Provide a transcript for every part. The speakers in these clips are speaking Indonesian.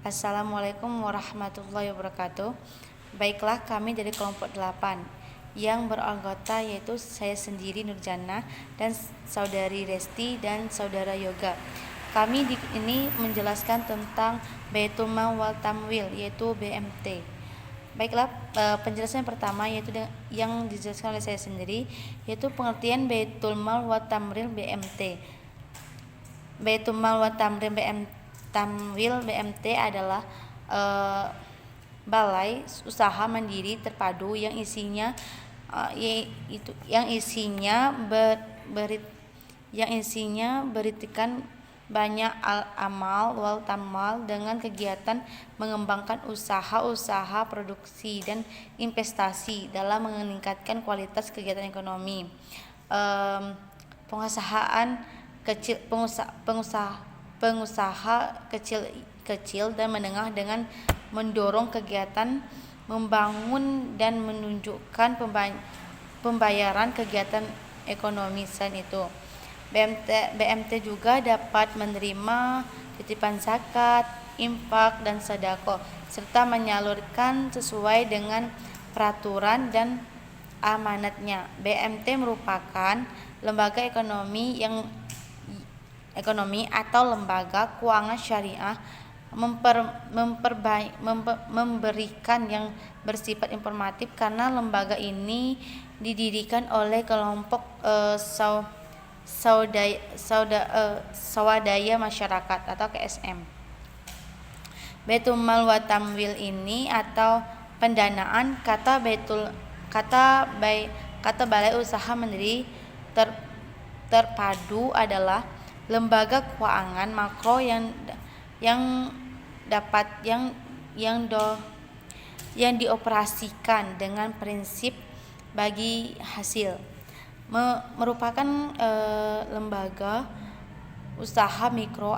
Assalamualaikum warahmatullahi wabarakatuh. Baiklah, kami dari kelompok 8 yang beranggota yaitu saya sendiri Nurjana dan saudari Resti dan saudara Yoga. Kami di ini menjelaskan tentang Baitul Mal wal Tamwil yaitu BMT. Baiklah, penjelasan pertama yaitu yang dijelaskan oleh saya sendiri yaitu pengertian Baitul Mal wal Tamwil BMT. Baitul Mal wal Tamwil BMT adalah balai usaha mandiri terpadu yang isinya beritikan banyak amal wal tamal dengan kegiatan mengembangkan usaha produksi dan investasi dalam meningkatkan kualitas kegiatan ekonomi, pengusaha kecil dan menengah dengan mendorong kegiatan membangun dan menunjukkan pembayaran kegiatan ekonomi. Selain itu, BMT juga dapat menerima titipan zakat, infak dan sedekah serta menyalurkan sesuai dengan peraturan dan amanatnya. BMT merupakan lembaga ekonomi atau lembaga keuangan syariah memberikan yang bersifat informatif karena lembaga ini didirikan oleh kelompok swadaya masyarakat atau KSM. Baitul Mal wa Tamwil ini atau pendanaan kata balai usaha mandiri terpadu adalah lembaga keuangan makro yang dioperasikan dengan prinsip bagi hasil, merupakan lembaga usaha mikro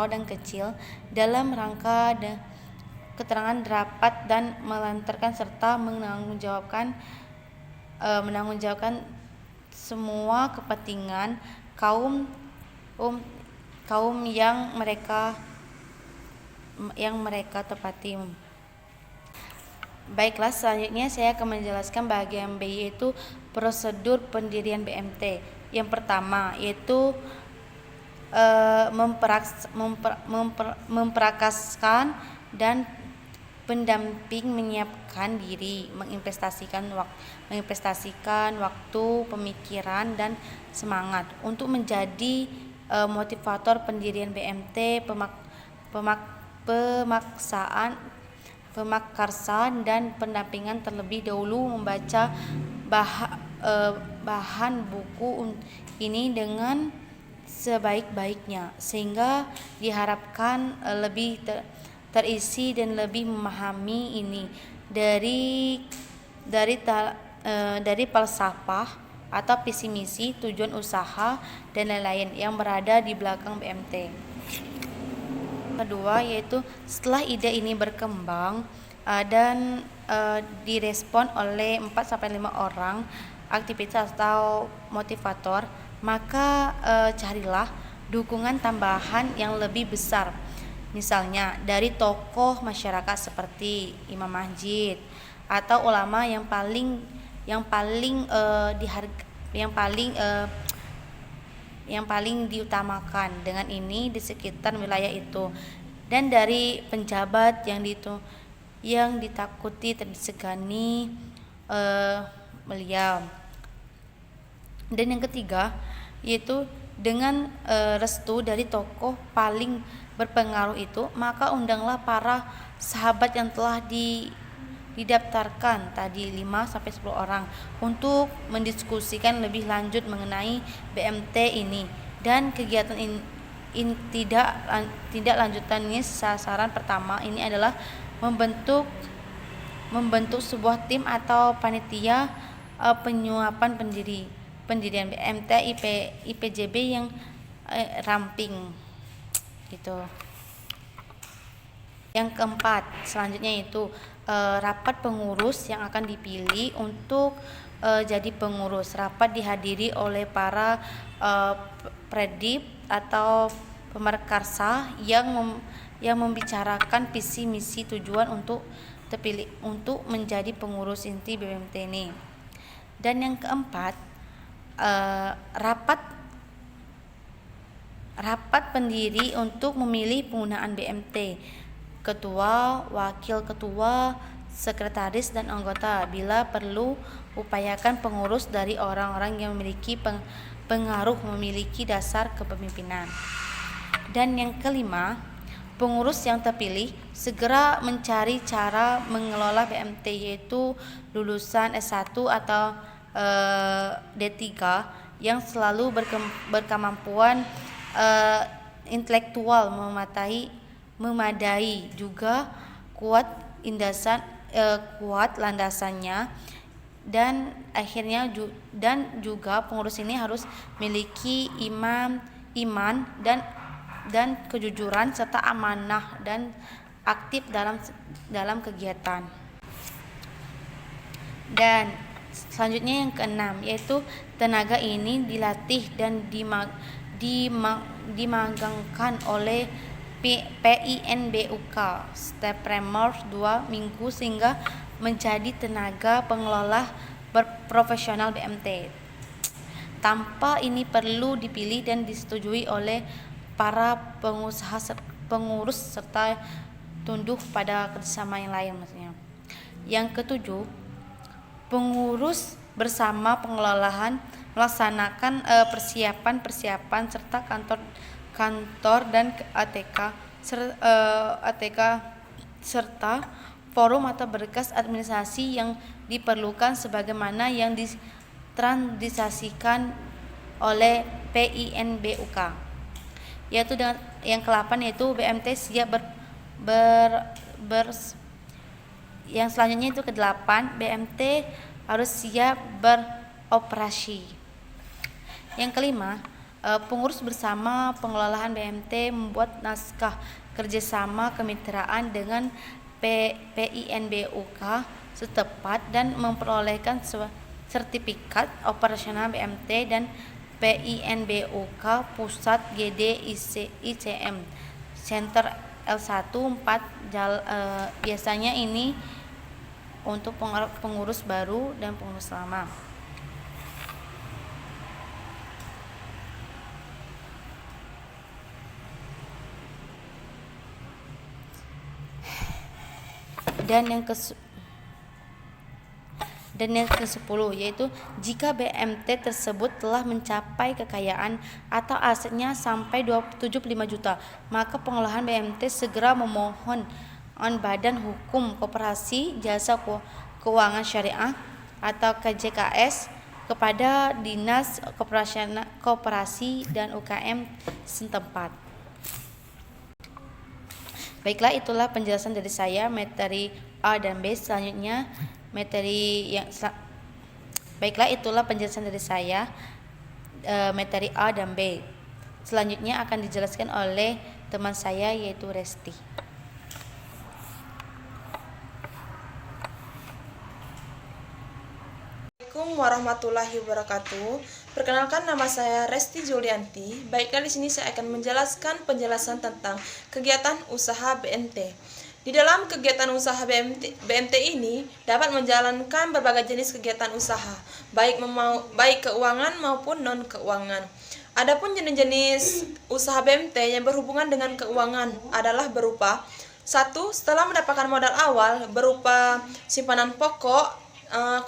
dan kecil dalam rangka keterangan dapat dan melantarkan serta menanggungjawabkan semua kepentingan kaum yang mereka tepati. Baiklah, selanjutnya saya akan menjelaskan bagian B yaitu prosedur pendirian BMT. Yang pertama yaitu memprakaskan dan pendamping menyiapkan diri, menginvestasikan waktu, pemikiran dan semangat untuk menjadi motivator pendirian BMT, pemaksaan dan pendampingan terlebih dahulu membaca bahan buku ini dengan sebaik-baiknya sehingga diharapkan lebih terisi dan lebih memahami ini dari falsafah atau visi misi, tujuan usaha dan lain-lain yang berada di belakang BMT. Kedua yaitu setelah ide ini berkembang dan direspon oleh 4-5 orang aktivitas atau motivator, maka carilah dukungan tambahan yang lebih besar, misalnya dari tokoh masyarakat seperti imam masjid atau ulama yang paling diutamakan dengan ini di sekitar wilayah itu, dan dari penjabat yang ditakuti dan disegani beliau. Dan yang ketiga yaitu dengan restu dari tokoh paling berpengaruh itu, maka undanglah para sahabat yang telah didaftarkan tadi 5-10 orang untuk mendiskusikan lebih lanjut mengenai BMT ini dan kegiatan tidak lanjutannya. Sasaran pertama ini adalah membentuk sebuah tim atau panitia penyuapan pendirian BMT IPJB yang ramping gitu. Yang keempat selanjutnya itu rapat pengurus yang akan dipilih untuk jadi pengurus. Rapat dihadiri oleh para predip atau pemerkarsa yang membicarakan visi misi tujuan untuk terpilih untuk menjadi pengurus inti BMT ini. Dan yang keempat, rapat pendiri untuk memilih penggunaan BMT, ketua, wakil ketua, sekretaris dan anggota. Bila perlu, upayakan pengurus dari orang-orang yang memiliki pengaruh, memiliki dasar kepemimpinan. Dan yang kelima, pengurus yang terpilih segera mencari cara mengelola BMT, yaitu lulusan S1 atau D3 yang selalu berkemampuan intelektual memadai, juga kuat landasannya, dan akhirnya juga pengurus ini harus memiliki iman dan kejujuran serta amanah dan aktif dalam kegiatan. Dan selanjutnya yang keenam, yaitu tenaga ini dilatih dan dimagangkan oleh PINBUK setiap 2 minggu sehingga menjadi tenaga pengelola berprofesional BMT. Tanpa ini perlu dipilih dan disetujui oleh para pengurus serta tunduk pada kerjasama yang lain maksudnya. Yang ketujuh, pengurus bersama pengelolaan melaksanakan persiapan serta kantor dan ATK serta forum atau berkas administrasi yang diperlukan sebagaimana yang ditransaksikan oleh PINBUK. Yaitu dengan yang ke-8, yaitu BMT siap yang selanjutnya itu ke-8, BMT harus siap beroperasi. Yang kelima, pengurus bersama pengelolaan BMT membuat naskah kerjasama kemitraan dengan PINBUK setepat dan memperolehkan sertifikat operasional BMT dan PINBUK Pusat GD ICM Center L1 4 biasanya ini untuk pengurus baru dan pengurus lama. Dan yang ke-10, yaitu jika BMT tersebut telah mencapai kekayaan atau asetnya sampai 75 juta, maka pengelolaan BMT segera memohon Badan Hukum Koperasi Jasa Keuangan Syariah atau KJKS kepada Dinas Koperasi dan UKM setempat. Baiklah, itulah penjelasan dari saya materi A dan B. Selanjutnya baiklah, itulah penjelasan dari saya materi A dan B. Selanjutnya akan dijelaskan oleh teman saya, yaitu Resti. Assalamualaikum warahmatullahi wabarakatuh. Perkenalkan, nama saya Resti Julianti. Baiklah, di sini saya akan menjelaskan penjelasan tentang kegiatan usaha BMT. Di dalam kegiatan usaha BMT ini dapat menjalankan berbagai jenis kegiatan usaha, baik keuangan maupun non keuangan. Adapun jenis-jenis usaha BMT yang berhubungan dengan keuangan adalah berupa 1. Setelah mendapatkan modal awal berupa simpanan pokok,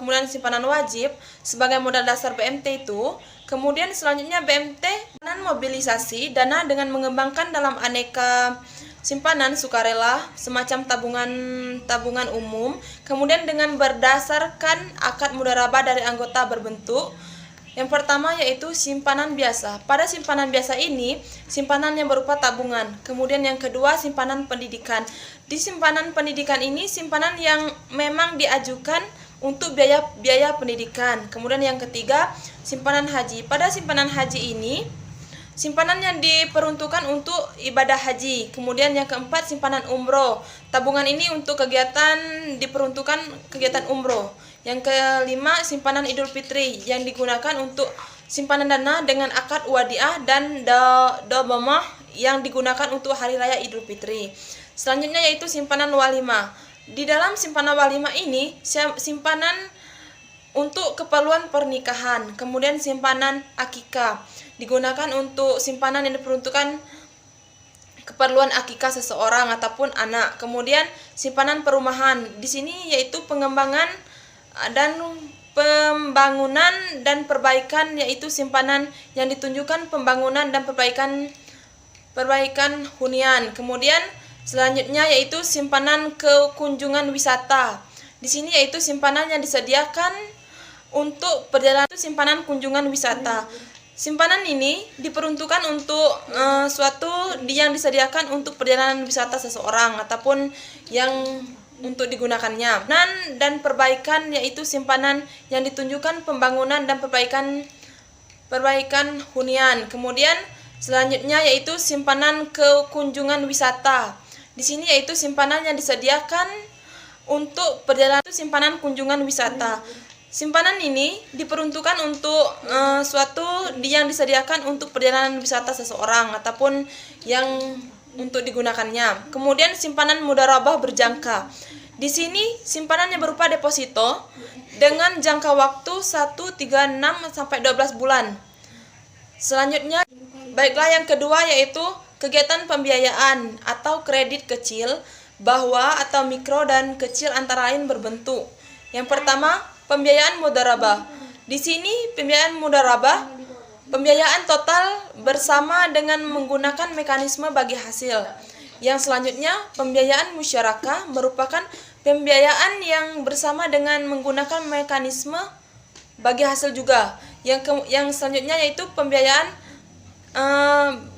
kemudian simpanan wajib sebagai modal dasar BMT itu. Kemudian selanjutnya BMT mobilisasi dana dengan mengembangkan dalam aneka simpanan sukarela semacam tabungan umum. Kemudian dengan berdasarkan akad mudharabah dari anggota berbentuk. Yang pertama yaitu simpanan biasa. Pada simpanan biasa ini simpanan yang berupa tabungan. Kemudian yang kedua simpanan pendidikan. Di simpanan pendidikan ini simpanan yang memang diajukan untuk biaya pendidikan. Kemudian yang ketiga, simpanan haji. Pada simpanan haji ini, simpanan yang diperuntukkan untuk ibadah haji. Kemudian yang keempat, simpanan umroh. Tabungan ini untuk diperuntukkan kegiatan umroh. Yang kelima, simpanan Idul Fitri yang digunakan untuk simpanan dana dengan akad wadiah dan dobamah yang digunakan untuk hari raya Idul Fitri. Selanjutnya yaitu simpanan walimah. Di dalam simpanan walimah ini simpanan untuk keperluan pernikahan, kemudian simpanan akikah digunakan untuk simpanan yang diperuntukkan keperluan akikah seseorang ataupun anak. Kemudian simpanan perumahan. Di sini yaitu pengembangan dan pembangunan dan perbaikan, yaitu simpanan yang ditunjukkan pembangunan dan perbaikan hunian. Kemudian selanjutnya yaitu simpanan kekunjungan wisata. Di sini yaitu simpanan yang disediakan untuk perjalanan, simpanan kunjungan wisata. Simpanan ini diperuntukkan untuk suatu yang disediakan untuk perjalanan wisata seseorang ataupun yang untuk digunakannya. Dan perbaikan yaitu simpanan yang ditunjukkan pembangunan dan perbaikan hunian. Kemudian selanjutnya yaitu simpanan kekunjungan wisata. Di sini yaitu simpanan yang disediakan untuk perjalanan, simpanan kunjungan wisata. Simpanan ini diperuntukkan untuk suatu yang disediakan untuk perjalanan wisata seseorang ataupun yang untuk digunakannya. Kemudian simpanan mudharabah berjangka. Di sini simpanannya berupa deposito dengan jangka waktu 1, 3, 6 sampai 12 bulan. Selanjutnya, baiklah yang kedua yaitu kegiatan pembiayaan atau kredit kecil, bawah atau mikro dan kecil antara lain berbentuk. Yang pertama, pembiayaan mudharabah. Di sini pembiayaan mudharabah, pembiayaan total bersama dengan menggunakan mekanisme bagi hasil. Yang selanjutnya, pembiayaan musyarakah merupakan pembiayaan yang bersama dengan menggunakan mekanisme bagi hasil juga. Yang selanjutnya yaitu pembiayaan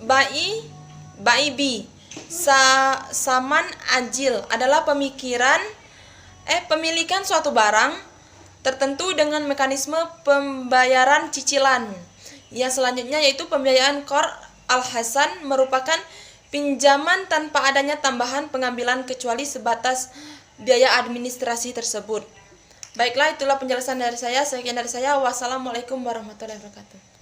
BAI, saman ajil adalah pemilikan suatu barang tertentu dengan mekanisme pembayaran cicilan. Yang selanjutnya yaitu pembiayaan qard al-hasan merupakan pinjaman tanpa adanya tambahan pengambilan kecuali sebatas biaya administrasi tersebut. Baiklah, itulah penjelasan dari saya. Sekian dari saya. Wassalamualaikum warahmatullahi wabarakatuh.